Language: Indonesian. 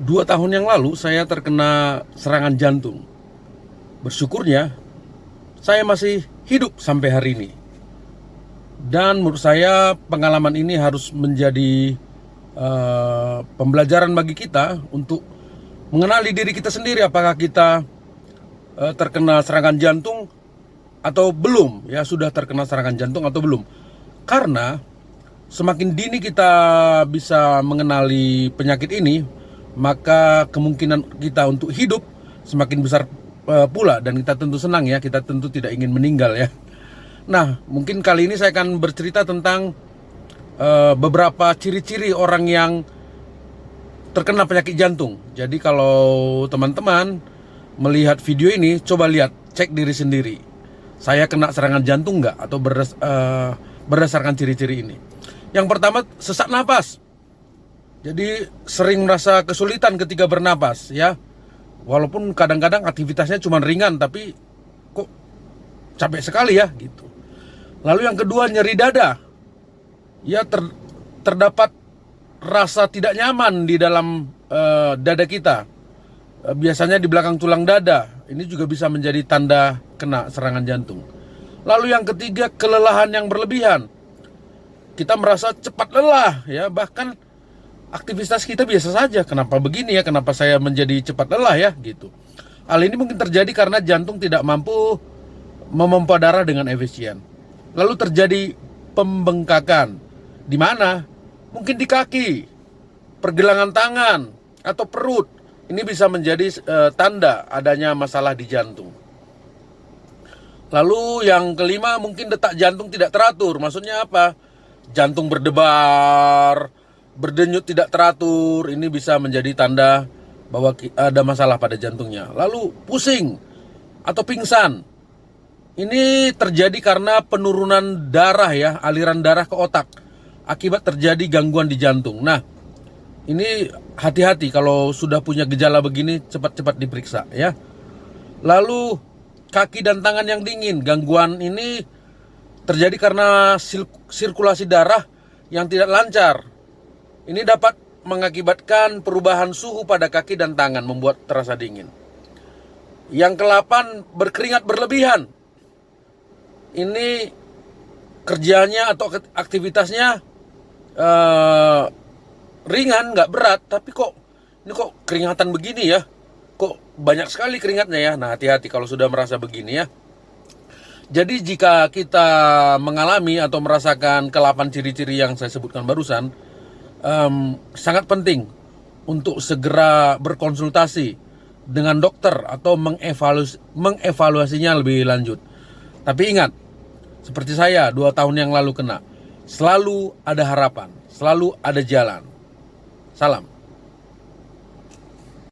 2 tahun yang lalu saya terkena serangan jantung. Bersyukurnya saya masih hidup sampai hari ini. Dan menurut saya pengalaman ini harus menjadi pembelajaran bagi kita untuk mengenali diri kita sendiri, apakah kita terkena serangan jantung atau belum, ya sudah terkena serangan jantung atau belum. Karena semakin dini kita bisa mengenali penyakit ini, maka kemungkinan kita untuk hidup semakin besar pula, dan kita tentu senang ya, kita tentu tidak ingin meninggal ya. Nah, mungkin kali ini saya akan bercerita tentang beberapa ciri-ciri orang yang terkena penyakit jantung. Jadi kalau teman-teman melihat video ini, coba lihat, cek diri sendiri. Saya kena serangan jantung nggak? Atau berdasarkan ciri-ciri ini. Yang pertama, sesak napas. Jadi sering merasa kesulitan ketika bernapas ya. Walaupun kadang-kadang aktivitasnya cuma ringan, tapi kok capek sekali ya gitu. Lalu yang kedua, nyeri dada. Ya, terdapat rasa tidak nyaman di dalam dada kita. Biasanya di belakang tulang dada. Ini juga bisa menjadi tanda kena serangan jantung. Lalu yang ketiga, kelelahan yang berlebihan. Kita merasa cepat lelah ya, bahkan aktivitas kita biasa saja. Kenapa begini ya? Kenapa saya menjadi cepat lelah ya gitu. Hal ini mungkin terjadi karena jantung tidak mampu memompa darah dengan efisien. Lalu terjadi pembengkakan. Di mana? Mungkin di kaki, pergelangan tangan, atau perut. Ini bisa menjadi tanda adanya masalah di jantung. Lalu yang kelima, mungkin detak jantung tidak teratur. Maksudnya apa? Jantung berdebar, berdenyut tidak teratur. Ini bisa menjadi tanda bahwa ada masalah pada jantungnya. Lalu pusing atau pingsan. Ini terjadi karena penurunan darah ya, aliran darah ke otak akibat terjadi gangguan di jantung. Nah, ini hati-hati kalau sudah punya gejala begini, cepat-cepat diperiksa ya. Lalu kaki dan tangan yang dingin. Gangguan ini terjadi karena sirkulasi darah yang tidak lancar. Ini dapat mengakibatkan perubahan suhu pada kaki dan tangan, membuat terasa dingin. Yang ke-8, berkeringat berlebihan. Ini kerjanya atau aktivitasnya ringan, nggak berat, tapi kok keringatan begini ya, kok banyak sekali keringatnya ya. Nah, hati-hati kalau sudah merasa begini ya. Jadi jika kita mengalami atau merasakan ke-8 ciri-ciri yang saya sebutkan barusan, sangat penting untuk segera berkonsultasi dengan dokter atau mengevaluasinya lebih lanjut. Tapi ingat, seperti saya 2 tahun yang lalu kena, selalu ada harapan, selalu ada jalan. Salam.